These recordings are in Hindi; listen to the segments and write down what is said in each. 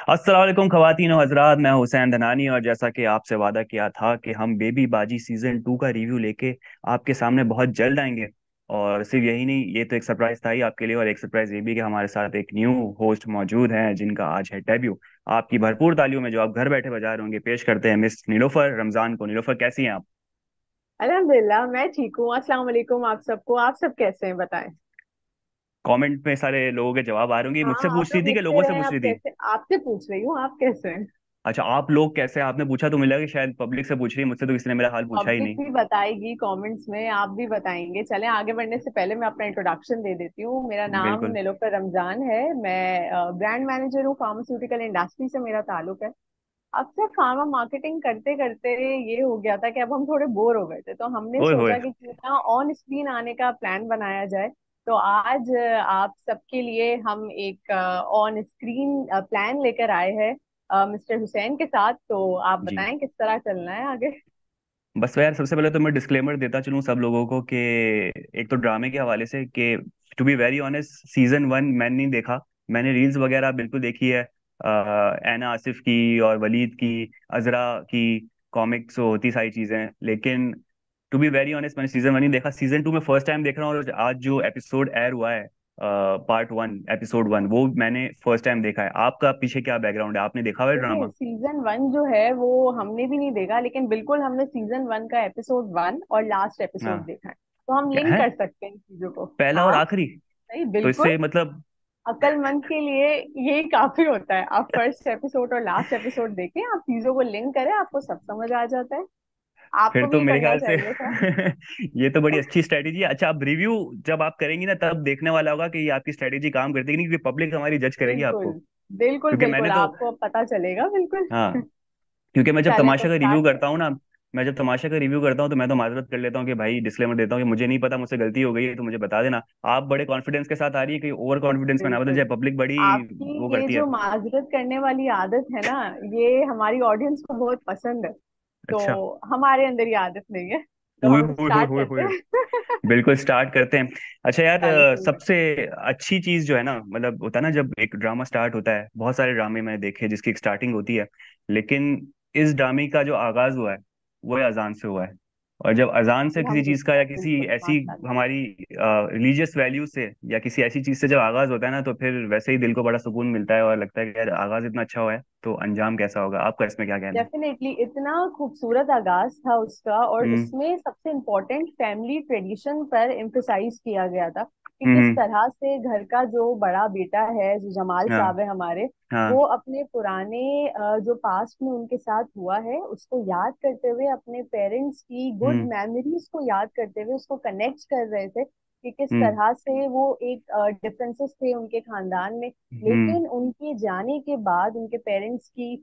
अस्सलाम वालेकुम ख़वातीन और हज़रात, मैं हुसैन धनानी। और जैसा कि आपसे वादा किया था कि हम बेबी बाजी सीजन 2 का रिव्यू लेके आपके सामने बहुत जल्द आएंगे। और सिर्फ यही नहीं, ये तो एक सरप्राइज था ही आपके लिए, और एक सरप्राइज ये भी कि हमारे साथ एक न्यू होस्ट मौजूद हैं जिनका आज है डेब्यू। आपकी भरपूर तालियों में जो आप घर बैठे बजा रहे होंगे, पेश करते हैं मिस नीलोफर रमजान को। नीलोफर, कैसी हैं आप? अल्हम्दुलिल्लाह मैं ठीक हूँ। अस्सलाम वालेकुम आप सबको। आप सब कैसे हैं बताएं। कमेंट में सारे लोगों के जवाब आ रहे होंगे। मुझसे हाँ, आप पूछ रही लोग थी कि लिखते लोगों से रहे। पूछ आप रही थी? कैसे, आपसे पूछ रही हूँ, आप कैसे हैं। अच्छा, आप लोग कैसे हैं? आपने पूछा तो मिला कि शायद पब्लिक से पूछ रही है, मुझसे तो किसी ने मेरा हाल पूछा ही पब्लिक नहीं। भी बताएगी कमेंट्स में, आप भी बताएंगे। चलें, आगे बढ़ने से पहले मैं अपना इंट्रोडक्शन दे देती हूँ। मेरा नाम बिल्कुल। निलोफर रमजान है। मैं ब्रांड मैनेजर हूँ, फार्मास्यूटिकल इंडस्ट्री से मेरा ताल्लुक है। अक्सर फार्मा मार्केटिंग करते करते ये हो गया था कि अब हम थोड़े बोर हो गए थे, तो हमने ओए होए। सोचा कि क्यों ना ऑन स्क्रीन आने का प्लान बनाया जाए। तो आज आप सबके लिए हम एक ऑन स्क्रीन प्लान लेकर आए हैं मिस्टर हुसैन के साथ। तो आप जी। बताएं किस तरह चलना है आगे। बस यार, सबसे पहले तो मैं डिस्क्लेमर देता चलूं सब लोगों को कि एक तो ड्रामे के हवाले से कि to be very honest, season 1 मैंने नहीं देखा। मैंने रील्स वगैरह बिल्कुल देखी है, ऐना आसिफ की और वलीद की, अजरा की, कॉमिक्स होती सारी चीजें, लेकिन टू बी वेरी ऑनेस्ट मैंने सीजन 1 ही देखा। सीजन 2 में फर्स्ट टाइम देख रहा हूँ, और आज जो एपिसोड एयर हुआ है, पार्ट 1 एपिसोड 1, वो मैंने फर्स्ट टाइम देखा है। आपका पीछे क्या बैकग्राउंड है? आपने देखा हुआ है देखिए, ड्रामा? सीजन 1 जो है वो हमने भी नहीं देखा, लेकिन बिल्कुल हमने सीजन 1 का एपिसोड 1 और लास्ट एपिसोड हाँ। देखा है। तो हम क्या लिंक है? कर सकते हैं इन चीजों को। पहला और हाँ, आखिरी? सही, तो बिल्कुल। इससे मतलब अक्लमंद के लिए यही काफी होता है। आप फर्स्ट एपिसोड और लास्ट एपिसोड देखें, आप चीजों को लिंक करें, आपको सब समझ आ जाता है। फिर आपको भी तो ये मेरे करना ख्याल से चाहिए था। ये तो बड़ी अच्छी स्ट्रेटेजी है। अच्छा, अब रिव्यू जब आप करेंगी ना, तब देखने वाला होगा कि ये आपकी स्ट्रेटेजी काम करती है कि नहीं, क्योंकि पब्लिक हमारी जज करेगी बिल्कुल आपको। बिल्कुल क्योंकि बिल्कुल, मैंने तो आपको अब पता चलेगा बिल्कुल। हाँ, क्योंकि मैं जब चलें तो तमाशा का रिव्यू स्टार्ट करता करें। हूँ ना, मैं जब तमाशा का रिव्यू करता हूँ तो मैं तो माजरत कर लेता हूँ कि भाई, डिस्क्लेमर देता हूँ कि मुझे नहीं पता, मुझसे गलती हो गई है तो मुझे बता देना। आप बड़े कॉन्फिडेंस के साथ आ रही है कि ओवर कॉन्फिडेंस में ना बदल बिल्कुल। जाए, पब्लिक बड़ी आपकी वो ये करती है। जो माजरत करने वाली आदत है ना, ये हमारी ऑडियंस को बहुत पसंद है। तो अच्छा। हमारे अंदर ये आदत नहीं है। तो हुए हम हुए हुए स्टार्ट हुए करते हुए। हैं। बिल्कुल, स्टार्ट करते हैं। अच्छा यार, चलें शुरू सबसे करते अच्छी चीज जो है ना, मतलब होता है ना, जब एक ड्रामा स्टार्ट होता है, बहुत सारे ड्रामे मैंने देखे जिसकी एक स्टार्टिंग होती है, लेकिन इस ड्रामे का जो आगाज हुआ है वो अजान से हुआ है। और जब अजान हैं। से किसी चीज का, या अल्हम्दुलिल्लाह, किसी बिल्कुल, ऐसी माशाल्लाह। हमारी रिलीजियस वैल्यू से, या किसी ऐसी चीज से जब आगाज होता है ना, तो फिर वैसे ही दिल को बड़ा सुकून मिलता है और लगता है कि यार, आगाज इतना अच्छा हुआ है तो अंजाम कैसा होगा। आपका इसमें क्या कहना है? डेफिनेटली इतना खूबसूरत आगाज था उसका, और हम्म। इसमें सबसे इम्पोर्टेंट फैमिली ट्रेडिशन पर एम्फसाइज किया गया था कि किस हम्म। तरह से घर का जो बड़ा बेटा है, जो जमाल हाँ। साहब है हमारे, हाँ। वो अपने पुराने जो पास्ट में उनके साथ हुआ है उसको याद करते हुए, अपने पेरेंट्स की गुड हम्म। मेमोरीज को याद करते हुए उसको कनेक्ट कर रहे थे कि किस हम्म। तरह से वो एक डिफरेंसेस थे उनके खानदान में। हम्म। लेकिन उनके जाने के बाद, उनके पेरेंट्स की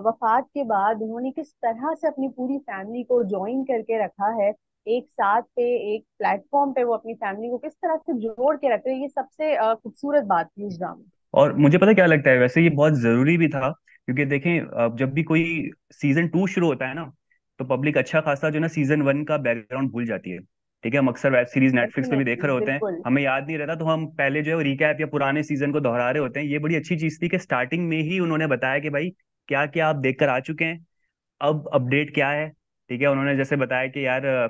वफात के बाद, उन्होंने किस तरह से अपनी पूरी फैमिली को ज्वाइन करके रखा है। एक साथ पे, एक प्लेटफॉर्म पे वो अपनी फैमिली को किस तरह से जोड़ के रखते हैं, ये सबसे खूबसूरत बात थी इस ड्रामे और मुझे पता क्या लगता है, वैसे ये बहुत जरूरी भी था, क्योंकि देखें, अब जब भी कोई सीजन 2 शुरू होता है ना, तो पब्लिक अच्छा खासा जो है ना सीजन 1 का बैकग्राउंड भूल जाती है। ठीक है, हम अक्सर वेब सीरीज में। नेटफ्लिक्स पे भी देख डेफिनेटली, रहे होते हैं, बिल्कुल। हमें याद नहीं रहता, तो हम पहले जो है रिकैप या पुराने सीजन को दोहरा रहे होते हैं। ये बड़ी अच्छी चीज थी कि स्टार्टिंग में ही उन्होंने बताया कि भाई, क्या क्या आप देख कर आ चुके हैं, अब अपडेट क्या है। ठीक है, उन्होंने जैसे बताया कि यार,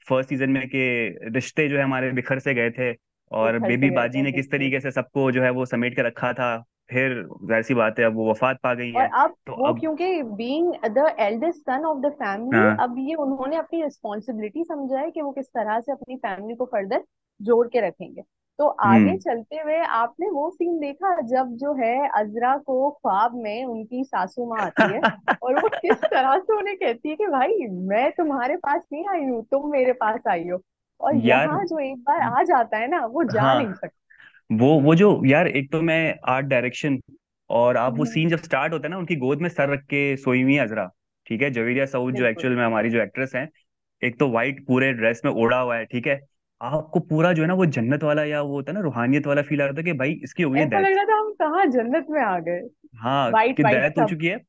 फर्स्ट सीजन में के रिश्ते जो है हमारे बिखर से गए थे, और घर बेबी से गए बाजी थे, ने किस बिल्कुल। तरीके से सबको जो है वो समेट के रखा था। फिर वैसी बात है, अब वो वफात पा गई और हैं। अब तो वो, अब क्योंकि being the eldest son of the family, हाँ। अब ये उन्होंने अपनी रिस्पॉन्सिबिलिटी समझा है कि वो किस तरह से अपनी फैमिली को फर्दर जोड़ के रखेंगे। तो आगे हम्म। चलते हुए आपने वो सीन देखा जब जो है अजरा को ख्वाब में उनकी सासू माँ आती है, और वो किस तरह से उन्हें कहती है कि भाई, मैं तुम्हारे पास नहीं आई हूँ, तुम मेरे पास आई हो। और यार, यहाँ जो एक बार आ जाता है ना, वो जा नहीं हाँ, सकता। वो जो यार, एक तो मैं आर्ट डायरेक्शन, और आप वो हम्म, सीन जब स्टार्ट होता है ना, उनकी गोद में सर रख के सोई हुई है अजरा। ठीक है, जवेरिया सऊद जो बिल्कुल। एक्चुअल में हमारी जो एक्ट्रेस है, एक तो वाइट पूरे ड्रेस में ओढ़ा हुआ है। ठीक है, आपको पूरा जो है ना वो जन्नत वाला, या वो होता है ना रूहानियत वाला फील आ रहा था कि भाई, इसकी हो गई है ऐसा लग डेथ। रहा था हम कहाँ जन्नत में आ गए। हाँ, वाइट कि वाइट डेथ हो सब। चुकी है।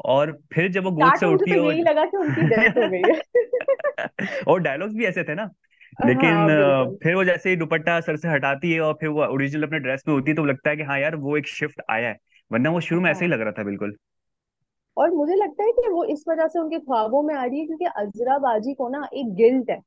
और फिर जब वो गोद स्टार्ट से में मुझे उठती तो है यही लगा कि उनकी डेथ हो गई है। और डायलॉग्स भी ऐसे थे ना। लेकिन हाँ, बिल्कुल। फिर वो जैसे ही दुपट्टा सर से हटाती है और फिर वो ओरिजिनल अपने ड्रेस में होती है, तो लगता है कि हाँ यार, वो एक शिफ्ट आया है। वरना वो शुरू में ऐसे ही हाँ, लग रहा था बिल्कुल। और मुझे लगता है कि वो इस वजह से उनके ख्वाबों में आ रही है क्योंकि अजरा बाजी को ना एक गिल्ट है।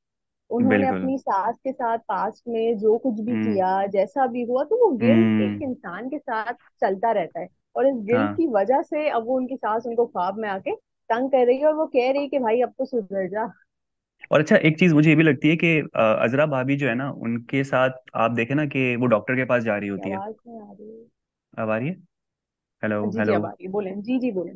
उन्होंने बिल्कुल। अपनी सास के साथ पास्ट में जो कुछ भी हम्म। किया, जैसा भी हुआ, तो वो गिल्ट एक हम्म। इंसान के साथ चलता रहता है। और इस गिल्ट हाँ। की वजह से अब वो उनकी सास उनको ख्वाब में आके तंग कर रही है और वो कह रही है कि भाई अब तो सुधर जा। और अच्छा, एक चीज मुझे ये भी लगती है कि अजरा भाभी जो है ना, उनके साथ आप देखें ना कि वो डॉक्टर के पास जा रही की होती है। आवाज नहीं आ रही अब आ रही है? हेलो, है। जी जी, हेलो। अब आ रही है, बोलें, जी जी बोलें।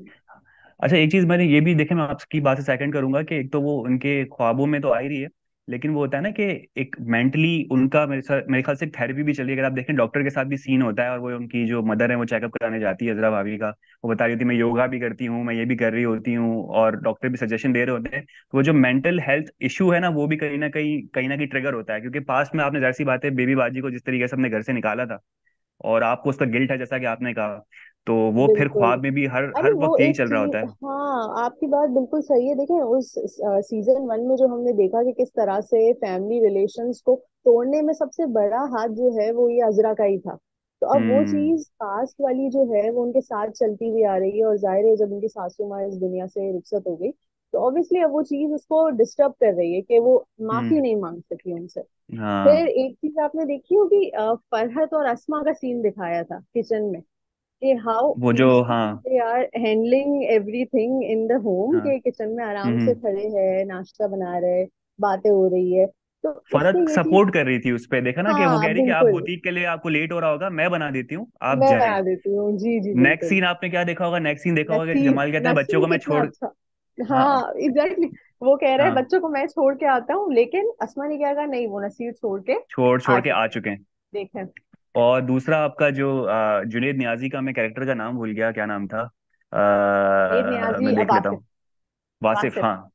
अच्छा, एक चीज मैंने ये भी देखे, मैं आपकी बात से सेकंड करूंगा कि एक तो वो उनके ख्वाबों में तो आ ही रही है, लेकिन वो होता है ना कि एक मेंटली उनका मेरे ख्याल से थेरेपी भी चल रही है। अगर आप देखें डॉक्टर के साथ भी सीन होता है, और वो उनकी जो मदर है वो चेकअप कराने जाती है अजरा भाभी का। वो बता रही होती है मैं योगा भी करती हूँ, मैं ये भी कर रही होती हूँ, और डॉक्टर भी सजेशन दे रहे होते हैं। तो वो जो मेंटल हेल्थ इशू है ना, वो भी कहीं ना कहीं ट्रिगर होता है, क्योंकि पास्ट में आपने जाहिर सी बात है बेबी बाजी को जिस तरीके से अपने घर से निकाला था, और आपको उसका गिल्ट है जैसा कि आपने कहा, तो वो फिर बिल्कुल। ख्वाब में भी हर अरे हर वो वक्त यही एक चल रहा चीज, होता है। हाँ आपकी बात बिल्कुल सही है। देखें उस सीजन 1 में जो हमने देखा कि किस तरह से फैमिली रिलेशंस को तोड़ने में सबसे बड़ा हाथ जो है वो ये अजरा का ही था। तो अब वो हम्म। चीज पास्ट वाली जो है वो उनके साथ चलती हुई आ रही है, और जाहिर है जब उनकी सासू माँ इस दुनिया से रुखसत हो गई तो ऑब्वियसली अब वो चीज उसको डिस्टर्ब कर रही है कि वो माफी हम्म। नहीं मांग सकी उनसे। हाँ। फिर एक चीज आपने देखी होगी, फरहत और अस्मा का सीन दिखाया था किचन में, कि हाउ वो जो, पीसफुली हाँ। They are handling everything in the home, हाँ। के किचन में आराम से हम्म। खड़े हैं, नाश्ता बना रहे, बातें हो रही है। तो फरहत उससे ये चीज, सपोर्ट कर रही थी उस पे, देखा ना कि वो हाँ कह रही कि आप बिल्कुल, बुटीक के लिए आपको लेट हो रहा होगा, मैं बना देती हूँ, आप मैं जाएं। बना देती हूँ, जी जी नेक्स्ट बिल्कुल। सीन आपने क्या देखा होगा, नेक्स्ट सीन देखा होगा कि नसीर, जमाल कहते हैं बच्चों नसीर को मैं कितना छोड़। अच्छा, हाँ। हाँ एग्जैक्टली। वो कह रहा है हाँ, बच्चों को मैं छोड़ के आता हूँ, लेकिन असमा ने क्या कहा, नहीं वो नसीर छोड़ के छोड़ आ छोड़ के आ चुके हैं। चुके हैं। देखें, और दूसरा आपका जो जुनेद नियाजी का, मैं कैरेक्टर का नाम भूल गया, क्या नाम था? ये नियाजी, मैं अब देख लेता आसिफ, हूँ। वासिफ, वासिफ। हाँ।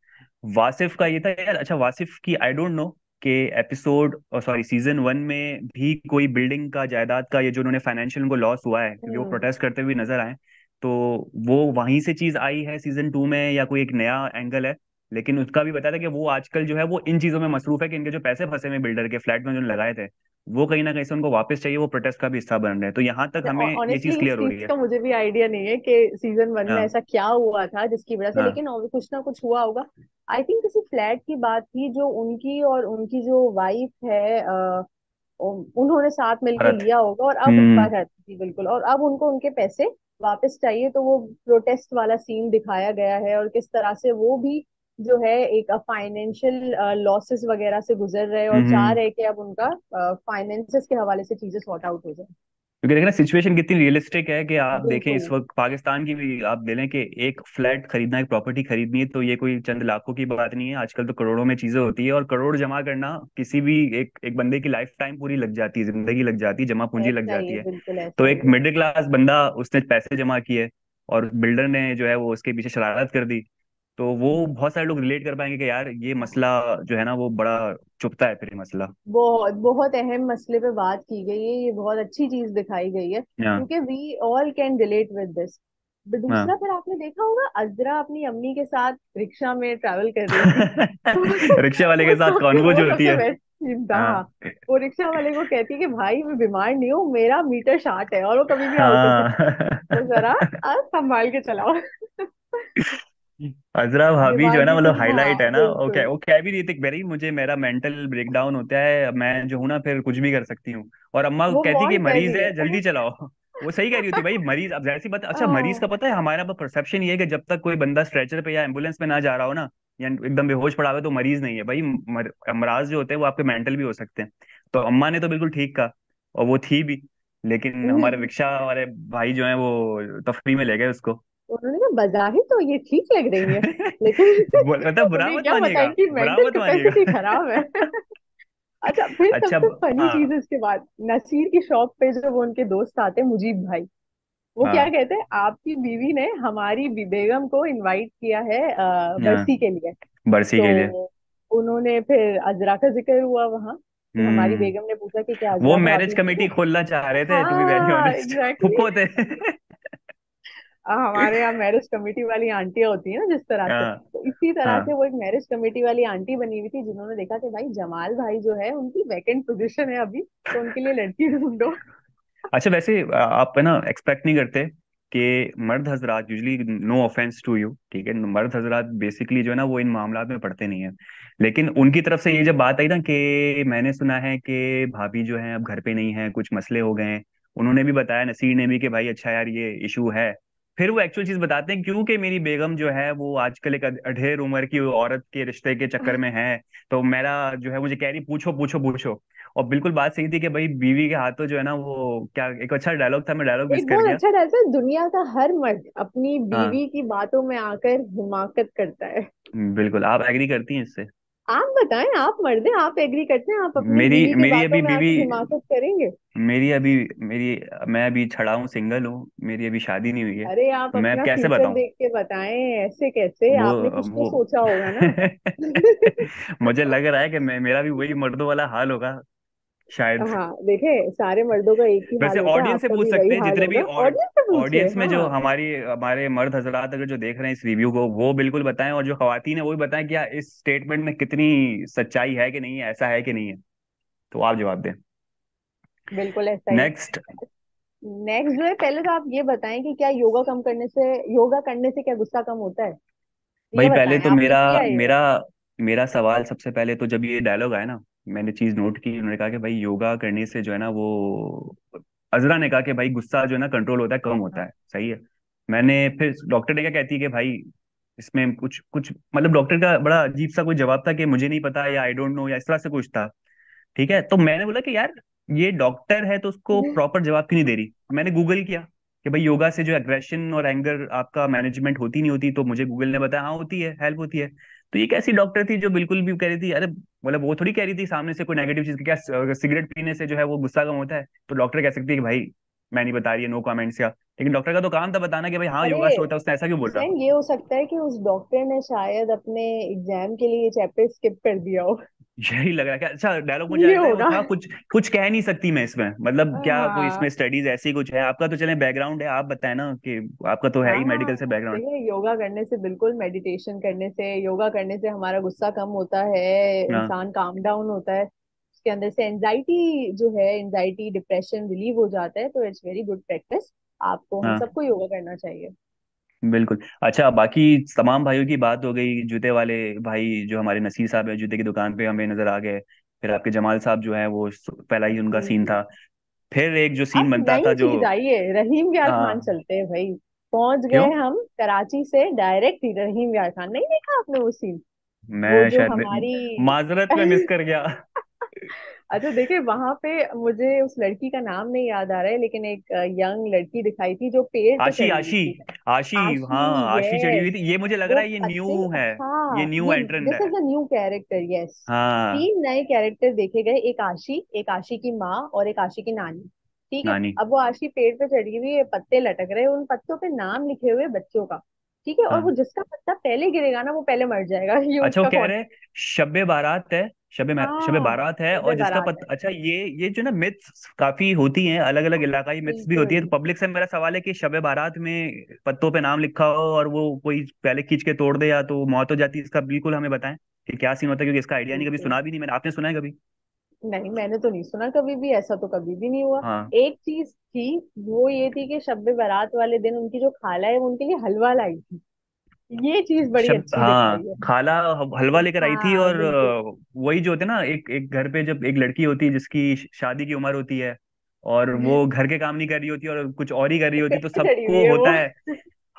वासिफ का ये था यार, अच्छा वासिफ की आई डोंट नो कि एपिसोड, सॉरी सीजन 1 में भी कोई बिल्डिंग का, जायदाद का, ये जो उन्होंने फाइनेंशियल उनको लॉस हुआ है क्योंकि वो हम्म। प्रोटेस्ट करते हुए नजर आए, तो वो वहीं से चीज आई है सीजन 2 में, या कोई एक नया एंगल है? लेकिन उसका भी बताया था कि वो आजकल जो है वो इन चीजों में मसरूफ है, कि इनके जो पैसे फंसे हुए बिल्डर के फ्लैट में जो लगाए थे, वो कहीं ना कहीं से उनको वापस चाहिए, वो प्रोटेस्ट का भी हिस्सा बन रहे हैं, तो यहाँ तक हमें ये ऑनेस्टली चीज इस क्लियर हो रही चीज है। का मुझे भी आइडिया नहीं है कि सीजन 1 में हाँ। ऐसा क्या हुआ था जिसकी वजह से, हाँ। लेकिन और कुछ ना कुछ हुआ होगा। आई थिंक किसी फ्लैट की बात थी जो उनकी और उनकी जो वाइफ है, उन्होंने साथ मिलके भरत। लिया होगा, और अब हम्म। बात थी बिल्कुल, और अब उनको उनके पैसे वापस चाहिए, तो वो प्रोटेस्ट वाला सीन दिखाया गया है, और किस तरह से वो भी जो है एक फाइनेंशियल लॉसेस वगैरह से गुजर रहे हैं और चाह हम्म। रहे हैं कि अब उनका फाइनेंसेस के हवाले से चीजें सॉर्ट आउट हो जाए। क्योंकि देखना सिचुएशन कितनी रियलिस्टिक है, कि आप देखें बिल्कुल। इस वक्त पाकिस्तान की भी आप ले लें कि एक फ्लैट खरीदना, एक प्रॉपर्टी खरीदनी है, तो ये कोई चंद लाखों की बात नहीं है, आजकल तो करोड़ों में चीजें होती है, और करोड़ जमा करना किसी भी एक एक बंदे की लाइफ टाइम पूरी लग जाती है, जिंदगी लग जाती है, जमा पूंजी लग ऐसा ही जाती है, है। बिल्कुल तो ऐसा एक ही है। मिडिल क्लास बंदा, उसने पैसे जमा किए, और बिल्डर ने जो है वो उसके पीछे शरारत कर दी, तो वो बहुत सारे लोग रिलेट कर पाएंगे कि यार ये मसला जो है ना वो बड़ा चुभता है, फिर ये मसला। बहुत बहुत अहम मसले पे बात की गई है, ये बहुत अच्छी चीज दिखाई गई है हाँ। क्योंकि we all can relate with this. दूसरा, हाँ। फिर आपने देखा होगा अजरा अपनी अम्मी के साथ रिक्शा में ट्रैवल कर रही थी। तो रिक्शा वाले के साथ कॉन्वो जो वो होती सबसे है। बेस्ट सीन था, हाँ। हाँ। वो रिक्शा वाले को कहती है कि भाई मैं बीमार नहीं हूँ, मेरा मीटर शार्ट है, और वो कभी भी आउट हो सकता है, तो हाँ। जरा संभाल के चलाओ। अजरा भाभी जो है ना, दिमागी मतलब से, हाईलाइट हाँ है ना, ओके, बिल्कुल। वो कह भी रही थी वेरी, मुझे मेरा मेंटल ब्रेकडाउन होता है, मैं जो हूं ना फिर कुछ भी कर सकती हूँ, और अम्मा वो कहती कि वार्न कर मरीज रही है है। जल्दी चलाओ। वो सही कह रही होती भाई, मरीज, अब जैसी बात, अच्छा मरीज का हाँ, पता है हमारे यहाँ पर परसेप्शन ये है कि जब तक कोई बंदा स्ट्रेचर पे या एम्बुलेंस पे ना जा रहा हो ना, या एकदम बेहोश पड़ा हुआ है, तो मरीज नहीं है भाई। अमराज जो होते हैं वो आपके मेंटल भी हो सकते हैं। तो अम्मा ने तो बिल्कुल ठीक कहा, और वो थी भी, लेकिन हमारे रिक्शा वाले भाई जो है वो तफरी में ले गए उसको। उन्होंने कहा बजाहिर तो ये ठीक लग रही है, लेकिन मतलब बुरा उन्हें मत क्या पता मानिएगा, इनकी बुरा मेंटल मत कैपेसिटी मानिएगा। खराब है। अच्छा, फिर अच्छा। सबसे फनी चीज हाँ। है इसके बाद, नसीर की शॉप पे जब वो उनके दोस्त आते हैं मुजीब भाई, वो क्या हाँ। कहते हैं, आपकी बीवी ने हमारी बेगम को इनवाइट किया है हाँ। बरसी के लिए। बरसी के लिए। तो उन्होंने फिर अजरा का जिक्र हुआ वहां, कि हमारी हम्म। बेगम ने पूछा कि क्या वो अजरा मैरिज भाभी ने कमेटी तो, खोलना चाह रहे थे, टू बी वेरी हाँ ऑनेस्ट, एग्जैक्टली। फुप्पो थे। हमारे यहाँ मैरिज कमेटी वाली आंटियां होती है ना जिस तरह से, हाँ। तो इसी तरह से हाँ। वो एक मैरिज कमेटी वाली आंटी बनी हुई थी, जिन्होंने देखा कि भाई जमाल भाई जो है उनकी वैकेंट पोजीशन है अभी, तो उनके लिए लड़की ढूंढो। अच्छा, वैसे आप है ना एक्सपेक्ट नहीं करते कि मर्द हजरात usually, no offence to you, ठीक है, मर्द हजरात बेसिकली जो है ना वो इन मामलात में पड़ते नहीं है। लेकिन उनकी तरफ से ये जब बात आई ना कि मैंने सुना है कि भाभी जो है अब घर पे नहीं है, कुछ मसले हो गए हैं, उन्होंने भी बताया, नसीर ने भी, कि भाई अच्छा यार ये इशू है। फिर वो एक्चुअल चीज बताते हैं, क्योंकि मेरी बेगम जो है वो आजकल एक अधेड़ उम्र की औरत के रिश्ते के चक्कर में है, तो मेरा जो है मुझे कह रही पूछो पूछो पूछो। और बिल्कुल बात सही थी कि भाई बीवी के हाथों जो है ना वो क्या, एक अच्छा डायलॉग था, मैं डायलॉग मिस एक कर बहुत गया। अच्छा रहता है, दुनिया का हर मर्द अपनी हाँ बीवी की बातों में आकर हिमाकत करता है। बिल्कुल, आप एग्री करती हैं इससे? आप बताएं, आप मर्द हैं, आप एग्री करते हैं, आप अपनी मेरी बीवी की मेरी बातों अभी में बीवी, आकर हिमाकत करेंगे? मेरी अभी मेरी मैं अभी छड़ा हूँ, सिंगल हूँ, मेरी अभी शादी नहीं हुई है। अरे आप मैं अब अपना कैसे फ्यूचर बताऊं? देख के बताएं, ऐसे कैसे? वो आपने कुछ तो वो सोचा होगा ना। मुझे लग रहा है कि मेरा भी वही मर्दों वाला हाल होगा शायद। हाँ देखे, सारे मर्दों का एक ही हाल वैसे होता है, ऑडियंस से आपका पूछ भी सकते वही हैं, हाल जितने भी होगा। ऑडियंस से पूछिए, ऑडियंस में जो हाँ। हमारे मर्द हजरात अगर जो देख रहे हैं इस रिव्यू को, वो बिल्कुल बताएं, और जो खवातीन है वो भी बताएं कि इस स्टेटमेंट में कितनी सच्चाई है कि नहीं है, ऐसा है कि नहीं है। तो आप जवाब दें। बिल्कुल ऐसा ही। नेक्स्ट। नेक्स्ट जो है, पहले तो आप ये बताएं कि क्या योगा करने से क्या गुस्सा कम होता है? ये भाई पहले बताएं, तो आपने मेरा किया है मेरा योगा? मेरा सवाल सबसे पहले तो, जब ये डायलॉग आया ना, मैंने चीज नोट की, उन्होंने कहा कि भाई योगा करने से जो है ना वो, अजरा ने कहा कि भाई गुस्सा जो है ना कंट्रोल होता है, कम होता है, सही है। मैंने फिर डॉक्टर ने क्या कहती है कि भाई इसमें कुछ कुछ मतलब, डॉक्टर का बड़ा अजीब सा कोई जवाब था कि मुझे नहीं पता, या आई डोंट नो, या इस तरह से कुछ था। ठीक है, तो मैंने बोला कि यार ये डॉक्टर है तो उसको प्रॉपर जवाब क्यों नहीं दे रही। मैंने गूगल किया कि भाई योगा से जो एग्रेशन और एंगर आपका मैनेजमेंट होती नहीं होती, तो मुझे गूगल ने बताया हाँ होती है, हेल्प होती है। तो ये कैसी डॉक्टर थी जो बिल्कुल भी कह रही थी, अरे मतलब वो थोड़ी कह रही थी सामने से कोई नेगेटिव चीज, क्या सिगरेट पीने से जो है वो गुस्सा कम होता है, तो डॉक्टर कह सकती है कि भाई मैं नहीं बता रही है, नो कमेंट्स, या लेकिन डॉक्टर का तो काम था बताना कि भाई हाँ अरे योगा से होता है, उसने ऐसा क्यों बोला। फ्रेंड, ये हो सकता है कि उस डॉक्टर ने शायद अपने एग्जाम के लिए चैप्टर स्किप कर दिया हो। यही लग रहा है कि अच्छा डायलॉग मुझे ये लग रहा है वो होगा। था, कुछ कुछ कह नहीं सकती मैं इसमें, मतलब क्या कोई हाँ इसमें स्टडीज ऐसी कुछ है? आपका तो चले बैकग्राउंड है, आप बताएं ना कि आपका तो है ही हाँ। मेडिकल से बैकग्राउंड। देखिए, योगा करने से, बिल्कुल मेडिटेशन करने से, योगा करने से हमारा गुस्सा कम होता है, हाँ इंसान काम डाउन होता है, उसके अंदर से एंजाइटी जो है, एंजाइटी डिप्रेशन रिलीव हो जाता है, तो इट्स वेरी गुड प्रैक्टिस। आपको, हम हाँ सबको योगा करना चाहिए। बिल्कुल। अच्छा बाकी तमाम भाइयों की बात हो गई, जूते वाले भाई जो हमारे नसीर साहब है, जूते की दुकान पे हमें नजर आ गए। फिर आपके जमाल साहब जो है वो पहला ही उनका सीन जी। था। फिर एक जो सीन अब बनता था नई जो, चीज आई है, रहीम व्यार खान हाँ, चलते हैं भाई। पहुंच क्यों? गए हम कराची से डायरेक्ट ही रहीम व्यार खान। नहीं देखा आपने वो सीन? वो मैं जो शायद हमारी माजरत में मिस कर गया। अच्छा देखिए, वहां पे मुझे उस लड़की का नाम नहीं याद आ रहा है, लेकिन एक यंग लड़की दिखाई थी जो पेड़ पे आशी चढ़ी हुई आशी थी। आशी, हाँ आशी, आशी चढ़ी हुई यस। थी, ये मुझे लग वो रहा है ये न्यू पत्ते, है, ये हाँ, न्यू ये एंट्रेंट दिस है। Is a new character, yes. हाँ 3 नए कैरेक्टर देखे गए, एक आशी की माँ और एक आशी की नानी। ठीक है, नानी। अब वो आशी पेड़ पे चढ़ी हुई है, पत्ते लटक रहे हैं, उन पत्तों पे नाम लिखे हुए बच्चों का। ठीक है, और वो हाँ जिसका पत्ता पहले गिरेगा ना वो पहले मर जाएगा। ये अच्छा, वो उसका कह रहे हैं कॉन्सेप्ट। शबे बारात है, शबे हाँ, बारात है, और शब्बे जिसका बारात है। अच्छा ये जो ना मिथ्स काफी होती हैं, अलग अलग इलाकाई मिथ्स भी होती है, बिल्कुल। तो पब्लिक से मेरा सवाल है कि शबे बारात में पत्तों पे नाम लिखा हो और वो कोई पहले खींच के तोड़ दे या तो मौत हो जाती है, इसका बिल्कुल हमें बताएं कि क्या सीन होता है, क्योंकि इसका आइडिया नहीं, कभी बिल्कुल। सुना भी नहीं मैंने, आपने सुना है कभी? नहीं, मैंने तो नहीं सुना कभी भी, ऐसा तो कभी भी नहीं हुआ। हाँ एक चीज थी, वो ये थी कि शब्बे बारात वाले दिन उनकी जो खाला है वो उनके लिए हलवा लाई थी। ये चीज बड़ी अच्छी हाँ दिखाई है। खाला हलवा लेकर आई थी, हाँ और बिल्कुल। वही जो होते हैं ना, एक एक घर पे जब एक लड़की होती है जिसकी शादी की उम्र होती है, और वो घर के काम नहीं कर रही होती और कुछ और ही कर रही होती है, तो पे चढ़ी हुई सबको है वो। होता है,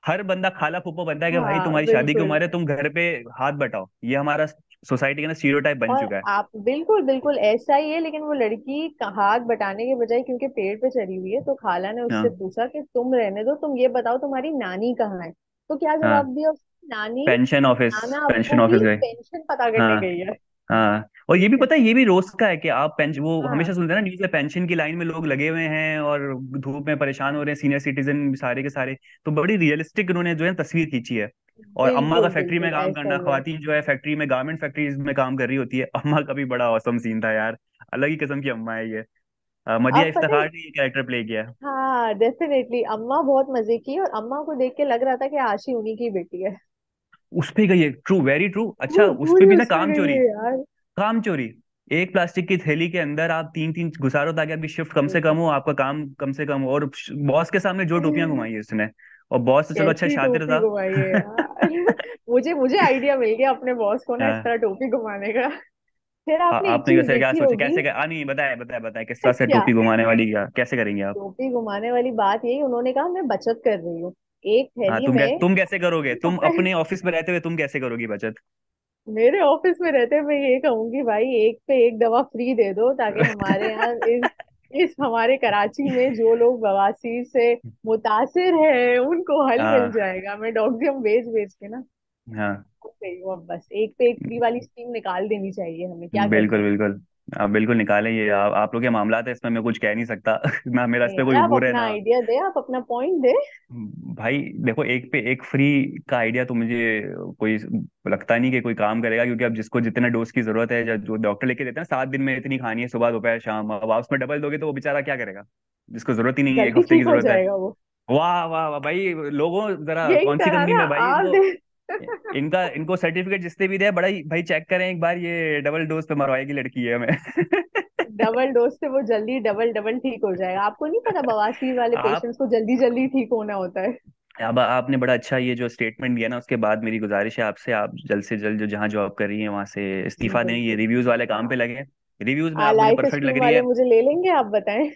हर बंदा खाला फूफा बनता है कि भाई हाँ तुम्हारी शादी की बिल्कुल। उम्र है, तुम घर पे हाथ बटाओ, ये हमारा सोसाइटी का ना स्टीरियोटाइप बन और चुका है। आप बिल्कुल बिल्कुल ऐसा ही है, लेकिन वो लड़की हाथ बटाने के बजाय, क्योंकि पेड़ पे चढ़ी हुई है, तो खाला ने उससे हाँ पूछा कि तुम रहने दो, तुम ये बताओ तुम्हारी नानी कहाँ है। तो क्या हाँ, जवाब दिया उसने? नानी नाना अब्बू पेंशन ऑफिस की गए। पेंशन पता करने हाँ गई है। हाँ, और ये भी ठीक है। पता है, ये भी रोज का है कि आप पेंशन, वो हाँ हमेशा सुनते हैं ना न्यूज़ में, पेंशन की लाइन में लोग लगे हुए हैं और धूप में परेशान हो रहे हैं, सीनियर सिटीजन सारे के सारे। तो बड़ी रियलिस्टिक उन्होंने जो है तस्वीर खींची है। और अम्मा का बिल्कुल फैक्ट्री में बिल्कुल काम ऐसा करना, ही है। खवातीन जो है फैक्ट्री में, गारमेंट फैक्ट्रीज में काम कर रही होती है, अम्मा का भी बड़ा औसम सीन था यार, अलग ही किस्म की अम्मा है ये। मदिया अब पता है, इफ्तिखार ने ये कैरेक्टर प्ले किया है। हाँ डेफिनेटली अम्मा बहुत मजे की, और अम्मा को देख के लग रहा था कि आशी उन्हीं की बेटी है। उस पे गई है, ट्रू, वेरी ट्रू। अच्छा पूरी उस पे पूरी भी ना उस पे काम गई चोरी, है यार। काम चोरी, एक प्लास्टिक की थैली के अंदर आप तीन तीन घुसा रहे हो ताकि आपकी शिफ्ट कम से कम हो, आपका काम कम से कम हो, और बॉस के सामने जो टोपियां घुमाई है उसने। और बॉस तो चलो अच्छा कैसी शातिर टोपी था। घुमाई है यार। मुझे मुझे आइडिया मिल गया अपने बॉस को ना इस हाँ। तरह टोपी घुमाने का। फिर हाँ, आपने एक आपने चीज कैसे क्या देखी सोचा, होगी। कैसे नहीं बताया बताया बताया किस तरह से क्या? टोपी घुमाने वाली, क्या कैसे करेंगे आप? टोपी घुमाने वाली बात यही, उन्होंने कहा मैं बचत कर रही हूँ एक हाँ, थैली में। तुम कैसे करोगे, तुम रुपए। अपने ऑफिस में रहते हुए तुम कैसे करोगी बचत? मेरे ऑफिस में रहते मैं ये कहूंगी भाई एक पे एक दवा फ्री दे दो, ताकि हमारे यहाँ इस हमारे कराची में जो लोग बवासीर से मुतासिर है उनको हल मिल हाँ। जाएगा। मैं डॉक्सियम बेच बेच के ना हाँ, सही हूँ। अब बस एक पे एक फ्री वाली स्कीम निकाल देनी चाहिए हमें, क्या कहते बिल्कुल हैं? बिल्कुल। आप बिल्कुल निकालें, ये आप लोग के मामला है, इसमें मैं कुछ कह नहीं सकता। ना मेरा इस नहीं पे यार, कोई आप उबूर है अपना ना। आइडिया दे, आप अपना पॉइंट दे। भाई देखो, एक पे एक फ्री का आइडिया तो मुझे कोई लगता नहीं कि कोई काम करेगा, क्योंकि अब जिसको जितने डोज की जरूरत है, जो डॉक्टर लेके देते हैं ना, 7 दिन में इतनी खानी है, सुबह दोपहर शाम, अब आप उसमें डबल दोगे तो वो बेचारा क्या करेगा, जिसको जरूरत ही नहीं है, एक जल्दी हफ्ते की ठीक हो जरूरत है। जाएगा वो। वाह वाह वाह भाई, लोगों जरा यही कौन सी तरह कंपनी ना में भाई आप वो, दे। इनका इनको सर्टिफिकेट जितने भी दे, बड़ा ही भाई चेक करें एक बार, ये डबल डोज पे मरवाएगी लड़की है हमें। डबल डोज से वो जल्दी डबल डबल ठीक हो जाएगा। आपको नहीं पता बवासीर वाले आप पेशेंट्स को जल्दी जल्दी ठीक होना होता है। अब आपने बड़ा अच्छा ये जो स्टेटमेंट दिया ना, उसके बाद मेरी गुजारिश है आपसे, आप जल्द से जल्द जो जहाँ जॉब कर रही हैं वहां से इस्तीफा दें, ये बिल्कुल। रिव्यूज वाले काम पे हाँ। लगे। रिव्यूज में आप मुझे लाइफ परफेक्ट लग स्ट्रीम रही वाले है। मुझे ले लेंगे, आप बताएं।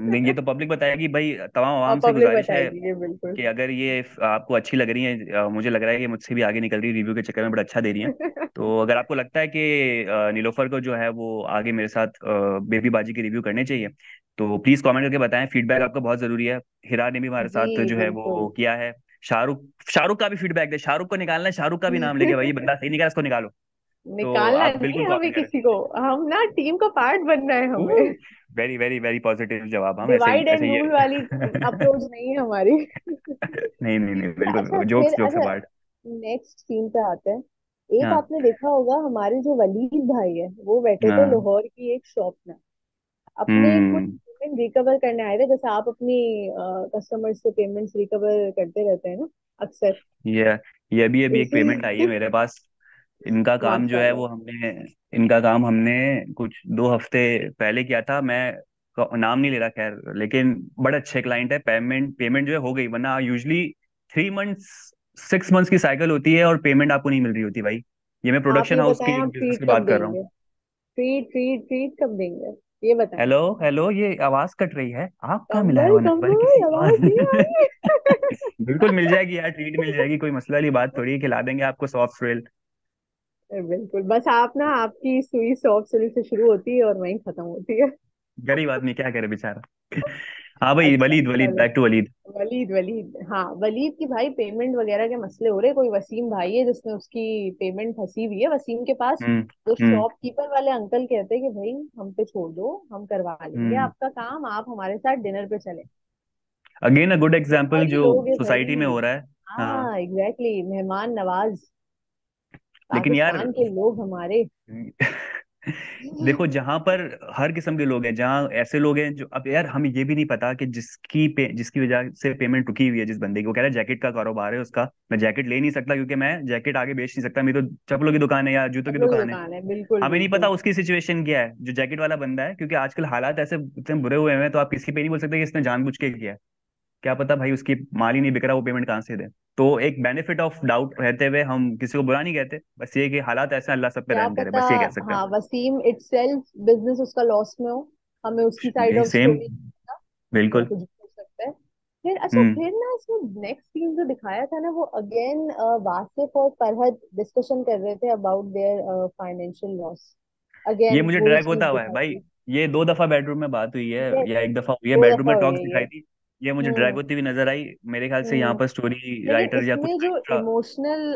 नहीं, ये तो पब्लिक बताएगी भाई, तमाम और आवाम से पब्लिक गुजारिश है बताएगी ये, बिल्कुल। कि अगर ये आपको अच्छी लग रही है, मुझे लग रहा है कि मुझसे भी आगे निकल रही है, रिव्यू के चक्कर में बड़ा अच्छा दे रही है। तो अगर आपको लगता है कि नीलोफर को जो है वो आगे मेरे साथ बेबी बाजी की रिव्यू करने चाहिए, तो प्लीज कमेंट करके बताएं, फीडबैक आपका बहुत जरूरी है। हिरा ने भी हमारे जी साथ जो है बिल्कुल। वो किया है। शाहरुख शाहरुख का भी फीडबैक दे, शाहरुख को निकालना है, शाहरुख का भी नाम लेके भाई, ये बंदा सही निकाला, इसको निकालो। तो निकालना आप नहीं बिल्कुल हमें कमेंट किसी को, हम ना टीम का पार्ट बनना है हमें। करें। वेरी वेरी वेरी पॉजिटिव जवाब, हम ऐसे ही डिवाइड एंड ऐसे रूल ही। वाली अप्रोच नहीं है हमारी। नहीं नहीं नहीं, फिर अच्छा, बिल्कुल फिर जोक्स जोक्स अच्छा, अपार्ट। नेक्स्ट सीन पे आते हैं। एक हाँ। आपने देखा होगा हमारे जो वलीद भाई है वो बैठे थे हाँ। लाहौर की एक शॉप में, अपने कुछ हम्म। पेमेंट रिकवर करने आए थे, जैसे आप अपनी कस्टमर से पेमेंट्स रिकवर करते रहते हैं ना अक्सर। ये ये अभी एक इसी। पेमेंट आई है मेरे पास। इनका काम जो है माशाल्लाह। वो हमने इनका काम हमने कुछ 2 हफ्ते पहले किया था। मैं नाम नहीं ले रहा, खैर, लेकिन बड़े अच्छे क्लाइंट है, पेमेंट पेमेंट जो है हो गई, वरना यूजली 3 मंथ्स 6 मंथ्स की साइकिल होती है और पेमेंट आपको नहीं मिल रही होती भाई। ये मैं आप प्रोडक्शन ये हाउस बताएं, की आप बिजनेस ट्रीट की कब बात कर रहा हूँ। देंगे? ट्रीट ट्रीट ट्रीट कब देंगे? ये बताएं। हेलो हेलो, ये आवाज कट रही है, आप कहाँ मिला है कम्बल वो नंबर कम्बल किसी और? आवाज नहीं आ रही है। बिल्कुल मिल जाएगी यार, ट्रीट मिल जाएगी, कोई मसला वाली बात थोड़ी है, खिला देंगे आपको सॉफ्ट रेल। बिल्कुल, बस आप ना, आपकी सुई सॉफ्ट सिल्क से शुरू होती है और वहीं खत्म होती है। गरीब आदमी क्या करे बेचारा। हाँ भाई, अच्छा वलीद वलीद, चलो। Back to Walid. वलीद वलीद, हाँ वलीद की भाई पेमेंट वगैरह के मसले हो रहे। कोई वसीम भाई है जिसने उसकी पेमेंट फंसी हुई है वसीम के पास। हम्म। तो हम्म। शॉपकीपर वाले अंकल कहते हैं कि भाई हम पे छोड़ दो, हम करवा लेंगे हम्म। आपका काम, आप हमारे साथ डिनर पे चले। अगेन अ गुड तो एग्जाम्पल कई जो लोग है सोसाइटी में भाई। हो रहा है। हाँ। हाँ एग्जैक्टली, मेहमान नवाज लेकिन यार, पाकिस्तान के लोग हमारे। देखो, जहां पर हर किस्म के लोग हैं, जहां ऐसे लोग हैं जो, अब यार हमें ये भी नहीं पता कि जिसकी वजह से पेमेंट रुकी हुई है, जिस बंदे की, वो कह रहा है जैकेट का कारोबार है उसका, मैं जैकेट ले नहीं सकता क्योंकि मैं जैकेट आगे बेच नहीं सकता, मेरी तो चप्पलों की दुकान है या जूतों की कपड़ों की दुकान है। दुकान है, बिल्कुल हमें नहीं पता बिल्कुल। उसकी सिचुएशन क्या है, जो जैकेट वाला बंदा है, क्योंकि आजकल हालात ऐसे इतने बुरे हुए हैं, तो आप किसी पे नहीं बोल सकते कि इसने जानबूझ के किया है। क्या पता भाई उसकी माल ही नहीं बिक रहा, वो पेमेंट कहाँ से दे। तो एक बेनिफिट ऑफ डाउट रहते हुए हम किसी को बुरा नहीं कहते, बस ये कि हालात ऐसे हैं, अल्लाह सब पे क्या रहम करे, पता। बस ये कह सकते हाँ, वसीम इटसेल्फ बिजनेस उसका लॉस में हो, हमें उसकी साइड हैं। Of same. स्टोरी पता। या बिल्कुल। कुछ भी हो सकता है। फिर अच्छा, हम्म। फिर ना इसमें नेक्स्ट सीन जो दिखाया था ना, वो अगेन वासिफ और फरहद डिस्कशन कर रहे थे अबाउट देयर फाइनेंशियल लॉस। ये अगेन मुझे वही ड्रैग चीज होता हुआ है दिखाई भाई। थी। ये 2 दफा बेडरूम में बात हुई है, ये या एक दफा हुई है, दो बेडरूम दफा में हुई टॉक्स है ये। दिखाई थी। ये मुझे ड्रैग हम्म। होती हुई नजर आई, मेरे ख्याल से यहाँ हम्म। पर स्टोरी लेकिन राइटर या कुछ इसमें जो एक्स्ट्रा। इमोशनल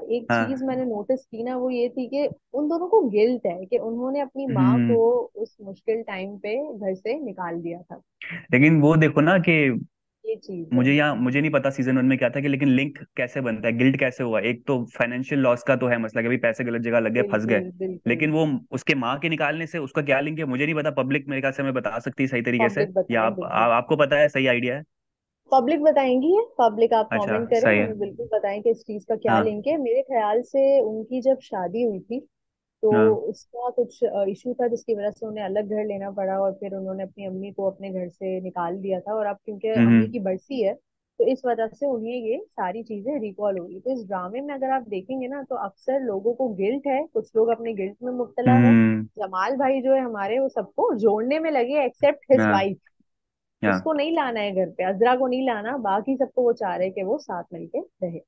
एक चीज हाँ। मैंने नोटिस की ना, वो ये थी कि उन दोनों को गिल्ट है कि उन्होंने अपनी माँ को हम्म। उस मुश्किल टाइम पे घर से निकाल दिया था। लेकिन वो देखो ना कि ये चीज है। मुझे नहीं पता सीजन 1 में क्या था कि, लेकिन लिंक कैसे बनता है, गिल्ट कैसे हुआ, एक तो फाइनेंशियल लॉस का तो है मसला कि भाई पैसे गलत जगह लग गए, फंस गए। बिल्कुल बिल्कुल। लेकिन वो उसके माँ के निकालने से उसका क्या लिंक है, मुझे नहीं पता, पब्लिक मेरे ख्याल से हमें बता सकती है सही तरीके से, पब्लिक या बताएं। आपको पता है, सही आइडिया है? पब्लिक बताएंगी है, पब्लिक आप अच्छा, कमेंट करें, सही है। हमें बिल्कुल बताएं कि इस चीज का क्या हाँ। लिंक है। मेरे ख्याल से उनकी जब शादी हुई थी तो हाँ। उसका कुछ इशू था जिसकी वजह से उन्हें अलग घर लेना पड़ा, और फिर उन्होंने अपनी अम्मी को अपने घर से निकाल दिया था, और अब क्योंकि अम्मी हम्म। की बरसी है तो इस वजह से उन्हें ये सारी चीजें रिकॉल हो रही। तो इस ड्रामे में अगर आप देखेंगे ना तो अक्सर लोगों को गिल्ट है, कुछ लोग अपने गिल्ट में मुब्तला है। हम्म। जमाल भाई जो है हमारे, वो सबको जोड़ने में लगे एक्सेप्ट हिज हाँ। वाइफ। हाँ। उसको नहीं लाना है घर पे, अजरा को नहीं लाना, बाकी सबको वो चाह रहे हैं कि वो साथ मिलके रहे।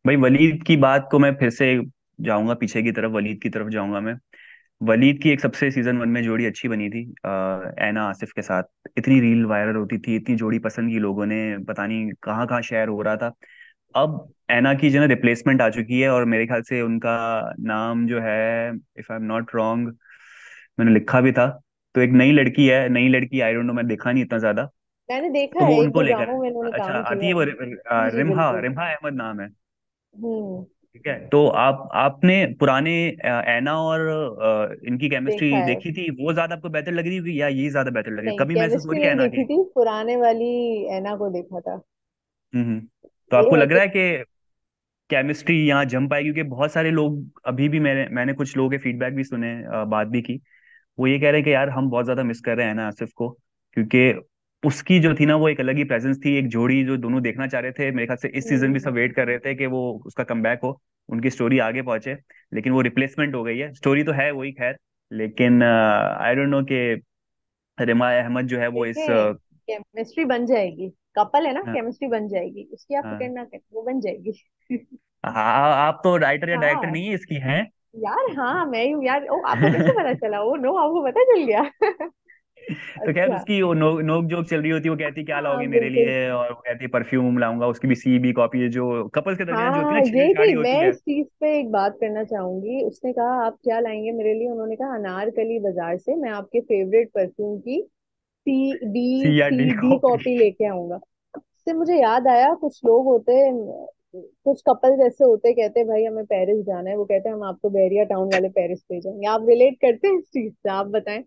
भाई वलीद की बात को मैं फिर से जाऊंगा पीछे की तरफ, वलीद की तरफ जाऊंगा मैं। वलीद की एक सबसे सीजन वन में जोड़ी अच्छी बनी थी, ऐना आसिफ के साथ। इतनी रील वायरल होती थी, इतनी जोड़ी पसंद की लोगों ने, पता नहीं कहाँ कहाँ शेयर हो रहा था। अब ऐना की जो है रिप्लेसमेंट आ चुकी है, और मेरे ख्याल से उनका नाम जो है, if I am not wrong, मैंने लिखा भी था। तो एक नई लड़की है, नई लड़की, आई डोंट नो, मैं देखा नहीं इतना ज्यादा। मैंने देखा तो है, वो एक उनको दो लेकर ड्रामों है। में इन्होंने अच्छा, काम आती किया है है। वो जी जी रिम्हा, बिल्कुल। रिम्हा अहमद नाम है। हम्म। ठीक है, तो आपने पुराने ऐना और इनकी देखा केमिस्ट्री है। देखी थी, वो ज्यादा आपको बेहतर लग रही थी या ये ज्यादा बेहतर लग रही है? नहीं, कभी महसूस हो केमिस्ट्री रही है नहीं ऐना देखी की? थी, पुराने वाली ऐना को देखा था। हम्म। तो ये आपको है लग कि रहा है कि केमिस्ट्री यहाँ जम पाएगी? क्योंकि बहुत सारे लोग अभी भी, मैंने कुछ लोगों के फीडबैक भी सुने, बात भी की। वो ये कह रहे हैं कि यार हम बहुत ज्यादा मिस कर रहे हैं ना आसिफ को, क्योंकि उसकी जो थी ना वो एक अलग ही प्रेजेंस थी, एक जोड़ी जो दोनों देखना चाह रहे थे। मेरे ख्याल से इस सीजन भी सब हम्म। वेट कर रहे थे कि वो उसका कमबैक हो, उनकी स्टोरी आगे पहुंचे। लेकिन वो रिप्लेसमेंट हो गई है, स्टोरी तो है वही, खैर। लेकिन आई डोंट नो कि रिमा अहमद जो है वो इस देखें, केमिस्ट्री बन जाएगी, कपल है ना, हाँ। केमिस्ट्री बन जाएगी उसकी, आप फिक्र हाँ। ना करें, वो बन जाएगी। आप तो राइटर या डायरेक्टर हाँ नहीं है इसकी हैं? यार, हाँ मैं हूँ यार। ओ, आपको कैसे पता चला? ओ नो, आपको पता चल गया। तो खैर अच्छा। उसकी वो नोक जोक चल रही होती है, वो कहती क्या हाँ लाओगे मेरे बिल्कुल। लिए, और वो कहती परफ्यूम लाऊंगा, उसकी भी सी बी कॉपी है, जो कपल्स के दरमियान जो होती है हाँ ना, यही छेड़छाड़ी थी, होती मैं है। इस चीज पे एक बात करना चाहूंगी। उसने कहा आप क्या लाएंगे मेरे लिए, उन्होंने कहा अनारकली बाजार से मैं आपके फेवरेट परफ्यूम की सी या D C D copy. Copy लेके आऊंगा। इससे मुझे याद आया, कुछ लोग होते हैं, कुछ कपल जैसे होते हैं, कहते हैं भाई हमें पेरिस जाना है, वो कहते हैं हम आपको बैरिया टाउन वाले पेरिस ले जाएंगे। आप रिलेट करते हैं इस चीज से? आप बताएं।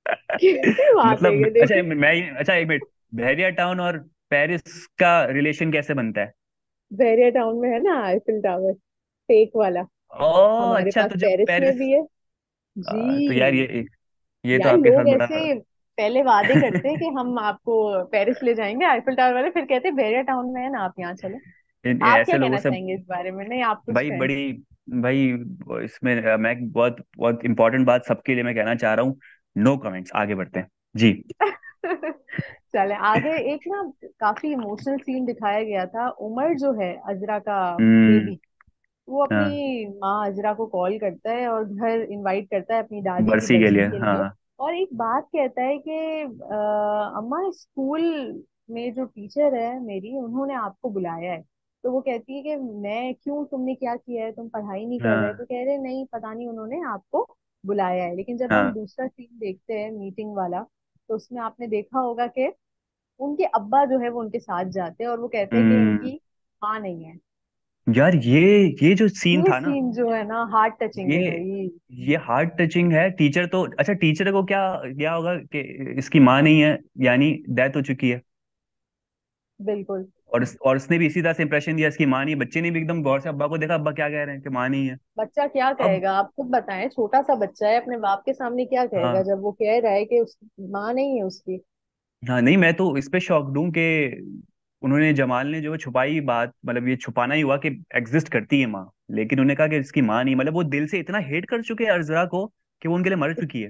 कैसी बात है मतलब ये, अच्छा, देखिए। अच्छा एक मिनट, बहरिया टाउन और पेरिस का रिलेशन कैसे बनता है? बैरिया टाउन में है ना आईफिल टावर, फेक वाला। ओ हमारे अच्छा, पास तो जब पेरिस में पेरिस, भी है। तो यार जी। ये तो यार आपके साथ लोग बड़ा। ऐसे पहले वादे करते हैं कि हम आपको पेरिस ले जाएंगे आईफिल टावर वाले, फिर कहते हैं बैरिया टाउन में है ना, आप यहाँ चलो। आप क्या ऐसे लोगों कहना से चाहेंगे इस बारे में? नहीं, आप कुछ भाई कहें। बड़ी, भाई इसमें मैं एक बहुत बहुत इंपॉर्टेंट बात सबके लिए मैं कहना चाह रहा हूँ। नो कमेंट्स, आगे बढ़ते हैं जी। चले आगे। एक ना काफी इमोशनल सीन दिखाया गया था। उमर जो है अजरा का हम्म। बेबी, वो अपनी हाँ। माँ अजरा को कॉल करता है और घर इनवाइट करता है अपनी दादी की बरसी के बरसी लिए, के लिए। हाँ। और एक बात कहता है कि अम्मा, स्कूल में जो टीचर है मेरी, उन्होंने आपको बुलाया है। तो वो कहती है कि मैं क्यों, तुमने क्या किया है, तुम पढ़ाई नहीं कर रहे? हाँ। तो कह रहे नहीं, पता नहीं, उन्होंने आपको बुलाया है। लेकिन जब हम हाँ। दूसरा सीन देखते हैं मीटिंग वाला, तो उसमें आपने देखा होगा कि उनके अब्बा जो है वो उनके साथ जाते हैं, और वो कहते हैं कि हम्म। उनकी माँ नहीं है। यार ये जो सीन ये था ना, सीन जो है ना, हार्ट टचिंग ये है भाई। ये हार्ट टचिंग है। टीचर तो अच्छा, टीचर को क्या क्या होगा कि इसकी माँ नहीं है, यानी डेथ हो चुकी है। बिल्कुल। और उसने भी इसी तरह से इंप्रेशन दिया इसकी माँ नहीं है। बच्चे ने भी एकदम गौर से अब्बा को देखा, अब्बा क्या कह रहे हैं कि माँ नहीं है। बच्चा क्या अब कहेगा, आप खुद बताएं, छोटा सा बच्चा है, अपने बाप के सामने क्या कहेगा हाँ। जब वो कह रहा है कि उस माँ नहीं है उसकी। हाँ नहीं, मैं तो इस पे शॉक्ड हूँ कि उन्होंने, जमाल ने जो छुपाई बात, मतलब ये छुपाना ही हुआ कि एग्जिस्ट करती है माँ, लेकिन उन्होंने कहा कि इसकी माँ नहीं, मतलब वो दिल से इतना हेट कर चुके हैं अर्जरा को कि वो उनके लिए मर चुकी है।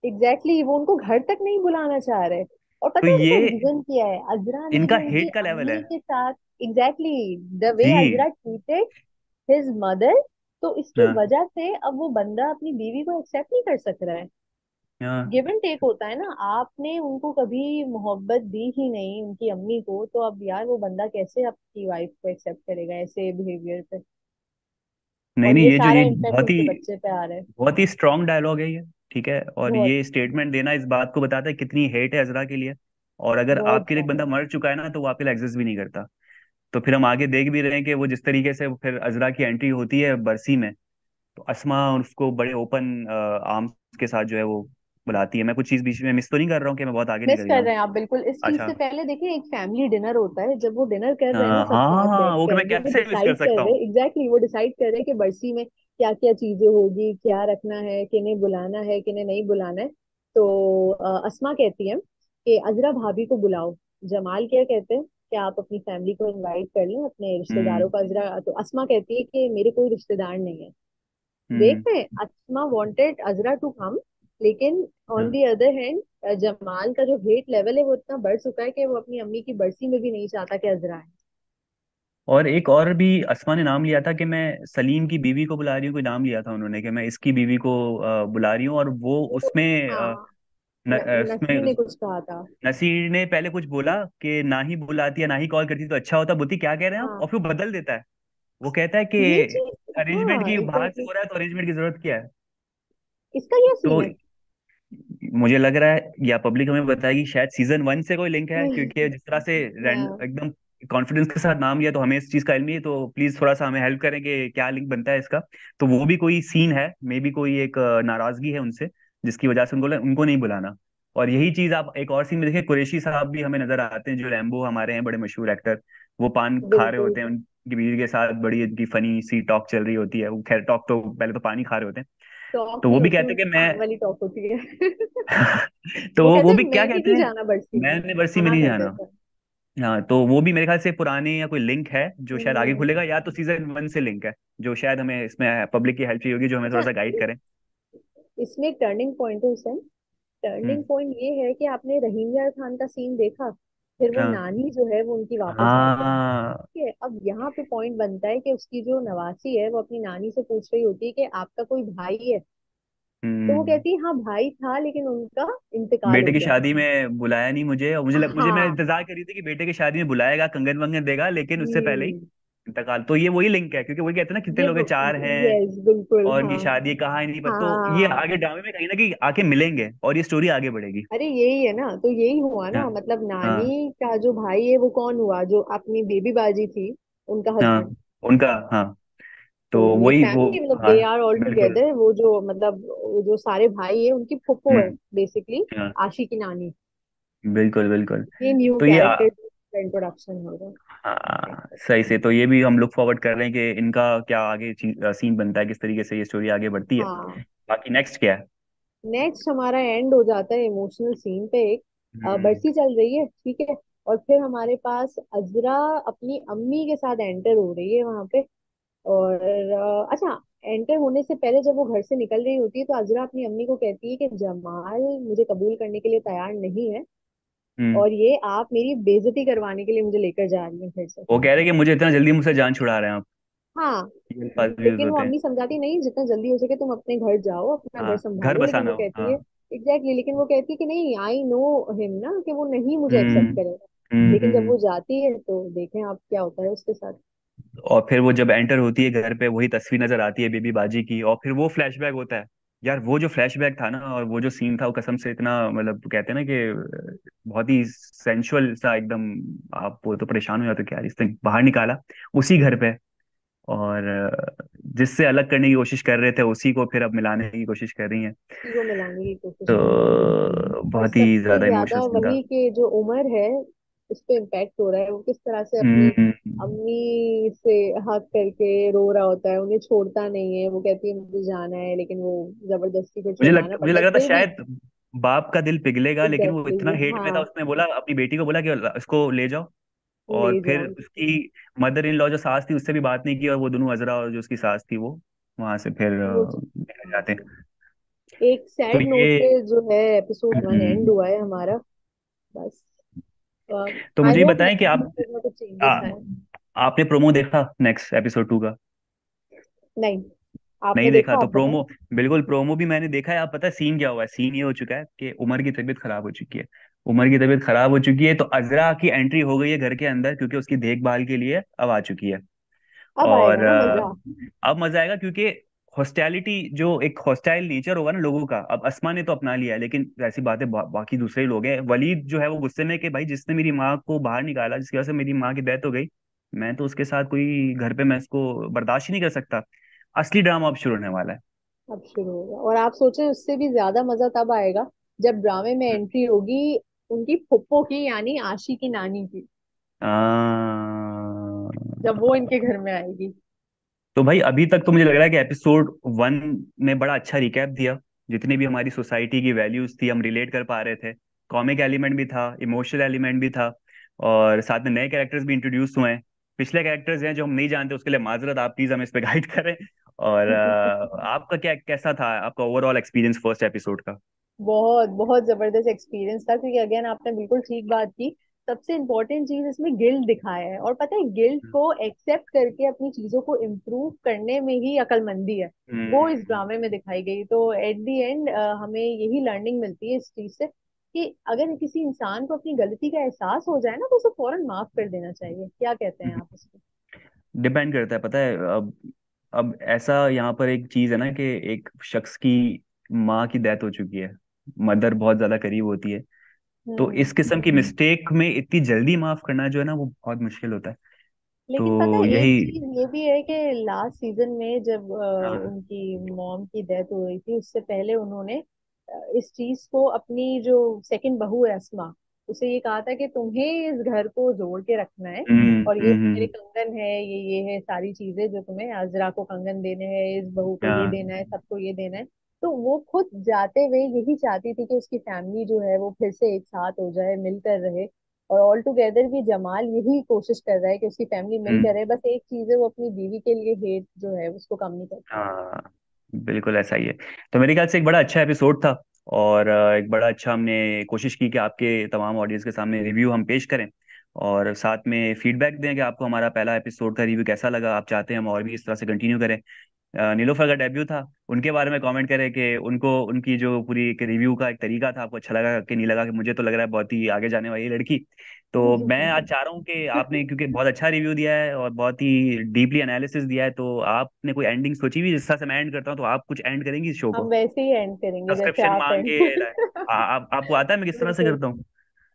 एग्जैक्टली exactly, वो उनको घर तक नहीं बुलाना चाह रहे। और तो पता है ये उनका रीजन क्या है? अजरा इनका ने उनकी हेट का लेवल है अम्मी के साथ, एग्जैक्टली द वे जी। अजरा ट्रीटेड हिज मदर, तो इसकी हाँ। वजह से अब वो बंदा अपनी बीवी को एक्सेप्ट नहीं कर सक रहा है। हाँ। गिव एंड टेक होता है ना। आपने उनको कभी मोहब्बत दी ही नहीं, उनकी अम्मी को, तो अब यार वो बंदा कैसे आपकी वाइफ को एक्सेप्ट करेगा ऐसे बिहेवियर पे? नहीं और नहीं, ये ये जो सारा ये इम्पैक्ट उनके बच्चे पे आ रहा है। बहुत ही स्ट्रांग डायलॉग है ये। ठीक है, और बहुत ये स्टेटमेंट देना इस बात को बताता है कितनी हेट है अजरा के लिए। और अगर बहुत आपके लिए एक बंदा ज्यादा। मर चुका है ना, तो वो आपके लिए एग्जिस्ट भी नहीं करता। तो फिर हम आगे देख भी रहे हैं कि वो जिस तरीके से फिर अजरा की एंट्री होती है बरसी में, तो अस्मा उसको बड़े ओपन आर्म्स के साथ जो है वो बुलाती है। मैं कुछ चीज बीच में मिस तो नहीं कर रहा हूँ कि मैं बहुत आगे मिस निकल गया कर हूँ? रहे हैं आप बिल्कुल। इस चीज अच्छा। से पहले देखिए, एक फैमिली डिनर होता है, जब वो डिनर कर रहे हैं ना हाँ सब हाँ साथ हाँ, वो बैठकर, मैं वो कैसे मिस कर डिसाइड कर सकता रहे हूँ? हैं, एग्जैक्टली वो डिसाइड कर रहे हैं कि बरसी में क्या क्या चीजें होगी, क्या रखना है, किन्हें बुलाना है किन्हें नहीं बुलाना है। तो अस्मा कहती है कि अजरा भाभी को बुलाओ। जमाल क्या कहते हैं कि आप अपनी फैमिली को इनवाइट कर लें, अपने रिश्तेदारों हम्म। को। अजरा तो अस्मा कहती है कि मेरे कोई रिश्तेदार नहीं है। हम्म। देखते हैं, अस्मा वांटेड अजरा टू कम, लेकिन ऑन हाँ। दी अदर हैंड जमाल का जो हेट लेवल है वो इतना बढ़ चुका है कि वो अपनी अम्मी की बरसी में भी नहीं चाहता कि अजरा है। और एक और भी असमा ने नाम लिया था कि मैं सलीम की बीवी को बुला रही हूँ, कोई नाम लिया था उन्होंने कि मैं इसकी बीवी को बुला रही हूँ, और वो वो उसमें हाँ, नसी उसमें ने कुछ कहा था। नसीर ने पहले कुछ बोला कि ना ही बुलाती या ना ही कॉल करती तो अच्छा होता, बोलती क्या कह रहे हैं आप, हाँ, और फिर वो बदल देता है। वो कहता है ये कि चीज, अरेंजमेंट हाँ की बाहर से एग्जैक्टली, हो रहा है तो अरेंजमेंट की जरूरत क्या है। इसका ये तो सीन है। मुझे लग रहा है या पब्लिक हमें बताएगी शायद सीजन वन से कोई लिंक है, क्योंकि जिस तरह से हाँ, एकदम कॉन्फिडेंस के साथ नाम लिया तो हमें इस चीज का इल्म नहीं है, तो प्लीज थोड़ा सा हमें हेल्प करें कि क्या लिंक बनता है इसका। तो वो भी कोई सीन है, मे बी कोई एक नाराजगी है उनसे जिसकी वजह से उनको उनको नहीं बुलाना। और यही चीज आप एक और सीन में देखें, कुरैशी साहब भी हमें नजर आते हैं, जो रैम्बो हमारे हैं बड़े मशहूर एक्टर। वो पान खा रहे बिल्कुल। होते हैं, उनकी बीवी के साथ बड़ी उनकी फनी सी टॉक चल रही होती है, वो खैर टॉक तो पहले तो पानी खा रहे होते हैं। टॉक तो वो नहीं भी होती, कहते हैं उनकी कि मैं खाने वाली टॉक होती है। तो वो वो कहते हैं भी क्या मैंने कहते नहीं हैं, जाना बरसी में, मैंने बरसी में मना नहीं कर जाना। देता है। हाँ, तो वो भी मेरे ख्याल से पुराने या कोई लिंक है जो शायद आगे हम्म। खुलेगा, या तो सीजन वन से लिंक है जो शायद हमें इसमें पब्लिक की हेल्प चाहिए होगी, जो हमें थोड़ा अच्छा, सा गाइड करें। इसमें एक टर्निंग पॉइंट है हुसैन। टर्निंग हम्म। पॉइंट ये है कि आपने रहीम यार खान का सीन देखा, फिर वो हाँ। नानी जो है वो उनकी वापस आते हैं। हाँ। ठीक है, अब यहाँ पे पॉइंट बनता है कि उसकी जो नवासी है वो अपनी नानी से पूछ रही होती है कि आपका कोई भाई है। तो वो हम्म। कहती है हाँ भाई था, लेकिन उनका इंतकाल बेटे हो की गया। शादी में बुलाया नहीं मुझे, और मुझे मैं हाँ। इंतजार कर रही थी कि बेटे की शादी में बुलाएगा, कंगन वंगन देगा, लेकिन उससे पहले ही हम्म। इंतकाल। तो ये वही लिंक है, क्योंकि वही कहते हैं ना कितने ये लोग हैं, चार हैं यस बिल्कुल, और हाँ। इनकी शादी कहाँ है नहीं पता, तो ये हाँ, आगे ड्रामे में कहीं ना कहीं आके मिलेंगे और ये स्टोरी आगे बढ़ेगी। अरे यही है ना, तो यही हुआ हाँ। ना, मतलब हाँ। नानी का जो भाई है वो कौन हुआ, जो अपनी बेबी बाजी थी, उनका हाँ। हस्बैंड। उनका। हाँ। तो तो ये वही वो। फैमिली, मतलब हाँ। दे आर ऑल बिल्कुल। टुगेदर, वो जो मतलब वो जो सारे भाई है उनकी फुप्पो है हम्म। बेसिकली, हाँ। आशी की नानी। बिल्कुल बिल्कुल। ये न्यू तो ये कैरेक्टर का इंट्रोडक्शन होगा। हाँ सही से, तो ये भी हम लुक फॉरवर्ड कर रहे हैं कि इनका क्या आगे सीन बनता है, किस तरीके से ये स्टोरी आगे बढ़ती है। हाँ, बाकी नेक्स्ट क्या है। नेक्स्ट हमारा एंड हो जाता है इमोशनल सीन पे। एक हम्म। बरसी चल रही है, ठीक है, और फिर हमारे पास अजरा अपनी अम्मी के साथ एंटर हो रही है वहां पे। और अच्छा, एंटर होने से पहले जब वो घर से निकल रही होती है तो अजरा अपनी अम्मी को कहती है कि जमाल मुझे कबूल करने के लिए तैयार नहीं है, हम्म। और ये आप मेरी बेइज्जती करवाने के लिए मुझे लेकर जा रही हैं फिर से। वो कह रहे हैं कि मुझे इतना जल्दी मुझसे जान छुड़ा रहे हैं आप, हाँ, ये अल्फाज यूज लेकिन वो होते हैं। अम्मी समझाती नहीं, जितना जल्दी हो सके तुम अपने घर जाओ, अपना घर हाँ, घर संभालो, लेकिन बसाना वो हो, कहती हाँ। है एग्जैक्टली, लेकिन वो कहती है कि नहीं, आई नो हिम ना, कि वो नहीं मुझे एक्सेप्ट हम्म। करेगा। हम्म। लेकिन जब वो जाती है तो देखें आप क्या होता है उसके साथ। और फिर वो जब एंटर होती है घर पे, वही तस्वीर नजर आती है बेबी बाजी की, और फिर वो फ्लैशबैक होता है। यार वो जो फ्लैशबैक था ना, और वो जो सीन था, वो कसम से इतना मतलब कहते हैं ना कि बहुत ही सेंसुअल सा एकदम। आप वो तो परेशान हो जाते हो कि यार इसने बाहर निकाला उसी घर पे, और जिससे अलग करने की कोशिश कर रहे थे उसी को फिर अब मिलाने की कोशिश कर रही हैं। इसी को मिलाने की कोशिश कर रही है। तो और बहुत ही सबसे ज्यादा इमोशनल ज्यादा सीन था। वही कि जो उमर है उस पे इम्पैक्ट हो रहा है, वो किस तरह से अपनी हम्म। अम्मी से हक करके रो रहा होता है, उन्हें छोड़ता नहीं है। वो कहती है मुझे जाना है, लेकिन वो जबरदस्ती फिर छुड़वाना मुझे पड़ता लग है रहा था फिर भी। शायद बाप का दिल पिघलेगा, लेकिन वो इतना एग्जैक्टली, हेट में था, हाँ, उसने बोला अपनी बेटी को, बोला कि इसको ले जाओ। ले और फिर जाओ। उसकी मदर इन लॉ जो सास थी उससे भी बात नहीं की, और वो दोनों अजरा और जो उसकी सास थी वो वहां से फिर वो निकल जाते हैं। एक तो सैड नोट ये पे जो है एपिसोड वन एंड हम्म, हुआ है हमारा, बस। तो आई मुझे ये होप बताएं कि नेक्स्ट एपिसोड में कुछ चेंजेस आ, आए। आपने प्रोमो देखा नेक्स्ट एपिसोड 2 का। नहीं, नहीं आपने देखा देखा, तो आप बताएं। प्रोमो, बिल्कुल प्रोमो भी मैंने देखा है। आप पता है सीन क्या हुआ है, सीन ये हो चुका है कि उमर की तबीयत खराब हो चुकी है। उमर की तबीयत खराब हो चुकी है, तो अजरा की एंट्री हो गई है घर के अंदर, क्योंकि उसकी देखभाल के लिए अब आ चुकी है। अब आएगा और ना मजा। अब मजा आएगा, क्योंकि हॉस्टैलिटी जो एक हॉस्टाइल नेचर होगा ना लोगों का, अब अस्मा ने तो अपना लिया है, लेकिन ऐसी बात है बाकी दूसरे लोग हैं। वलीद जो है वो गुस्से में कि भाई जिसने मेरी माँ को बाहर निकाला, जिसकी वजह से मेरी माँ की डेथ हो गई, मैं तो उसके साथ कोई घर पे मैं इसको बर्दाश्त ही नहीं कर सकता। असली ड्रामा अब शुरू होने वाला है। अब शुरू होगा, और आप सोचें उससे भी ज्यादा मजा तब आएगा जब ड्रामे में एंट्री होगी उनकी फुप्पो की, यानी आशी की नानी की, आ, जब वो इनके घर में आएगी। तो भाई अभी तक तो मुझे लग रहा है कि एपिसोड 1 ने बड़ा अच्छा रिकैप दिया। जितनी भी हमारी सोसाइटी की वैल्यूज थी हम रिलेट कर पा रहे थे। कॉमिक एलिमेंट भी था, इमोशनल एलिमेंट भी था, और साथ में नए कैरेक्टर्स भी इंट्रोड्यूस हुए हैं। पिछले कैरेक्टर्स हैं जो हम नहीं जानते, उसके लिए माजरत, आप प्लीज हमें इस पे गाइड करें। और आपका क्या कैसा था आपका ओवरऑल एक्सपीरियंस फर्स्ट एपिसोड का? बहुत बहुत जबरदस्त एक्सपीरियंस था, क्योंकि अगेन आपने बिल्कुल ठीक बात की। सबसे इम्पोर्टेंट चीज इसमें गिल्ट दिखाया है, और पता है गिल्ट को एक्सेप्ट करके अपनी चीजों को इम्प्रूव करने में ही अक्लमंदी है। वो इस हम्म। ड्रामे में दिखाई गई। तो एट द एंड हमें यही लर्निंग मिलती है इस चीज से, कि अगर किसी इंसान को अपनी गलती का एहसास हो जाए ना, तो उसे फौरन माफ कर देना चाहिए। क्या कहते हैं आप इस पे? डिपेंड करता है, पता है। अब ऐसा यहाँ पर एक चीज है ना कि एक शख्स की माँ की डेथ हो चुकी है, मदर बहुत ज्यादा करीब होती है। तो इस किस्म की मिस्टेक में इतनी जल्दी माफ करना जो है ना वो बहुत मुश्किल होता है। लेकिन पता तो है एक यही। चीज ये भी है कि लास्ट सीजन में जब हाँ। उनकी मॉम की डेथ हो गई थी, उससे पहले उन्होंने इस चीज को अपनी जो सेकंड बहू है अस्मा, उसे ये कहा था कि तुम्हें इस घर को जोड़ के रखना है, और ये मेरे हम्म। कंगन है, ये है सारी चीजें जो तुम्हें, अजरा को कंगन देने हैं, इस बहू को ये हाँ। देना है, सबको ये देना है। तो वो खुद जाते हुए यही चाहती थी कि उसकी फैमिली जो है वो फिर से एक साथ हो जाए, मिलकर रहे। और ऑल टुगेदर भी जमाल यही कोशिश कर रहा है कि उसकी फैमिली मिलकर हम्म। रहे। बस एक चीज है, वो अपनी बीवी के लिए हेट जो है उसको कम नहीं कर पा रहा। हाँ, बिल्कुल ऐसा ही है। तो मेरे ख्याल से एक बड़ा अच्छा एपिसोड था। और एक बड़ा अच्छा हमने कोशिश की कि आपके तमाम ऑडियंस के सामने रिव्यू हम पेश करें, और साथ में फीडबैक दें कि आपको हमारा पहला एपिसोड का रिव्यू कैसा लगा, आप चाहते हैं हम और भी इस तरह से कंटिन्यू करें। नीलोफर का डेब्यू था, उनके बारे में कमेंट करें कि उनको उनकी जो पूरी एक रिव्यू का एक तरीका था आपको अच्छा लगा कि नहीं लगा। कि मुझे तो लग रहा है बहुत ही आगे जाने वाली लड़की। तो मैं आज चाह रहा हूँ कि आपने क्योंकि बहुत अच्छा रिव्यू दिया है और बहुत ही डीपली एनालिसिस दिया है, तो आपने कोई एंडिंग सोची हुई जिस तरह से मैं एंड करता हूँ, तो आप कुछ एंड करेंगी इस शो हम को? वैसे ही एंड करेंगे जैसे सब्सक्रिप्शन आप मांग एंड। के आपको आता है मैं किस तरह से बिल्कुल। करता हूँ?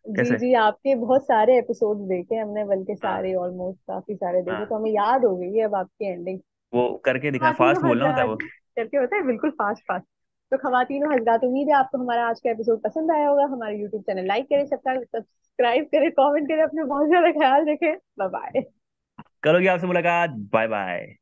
जी कैसे? जी, आपके बहुत सारे एपिसोड्स देखे हमने, बल्कि हाँ। सारे, ऑलमोस्ट काफी सारे देखे, तो हाँ, हमें याद हो गई है अब आपकी एंडिंग। वो करके दिखाएं, खवातीनो फास्ट बोलना होता है हजरात, वो। करके होता है बिल्कुल फास्ट फास्ट। तो खवातीनो हजरात, उम्मीद है आपको हमारा आज का एपिसोड पसंद आया होगा। हमारे यूट्यूब चैनल लाइक करें, सब्सक्राइब करें, कमेंट करें, अपने बहुत ज्यादा ख्याल रखें। Bye bye. करोगे आपसे मुलाकात, बाय बाय।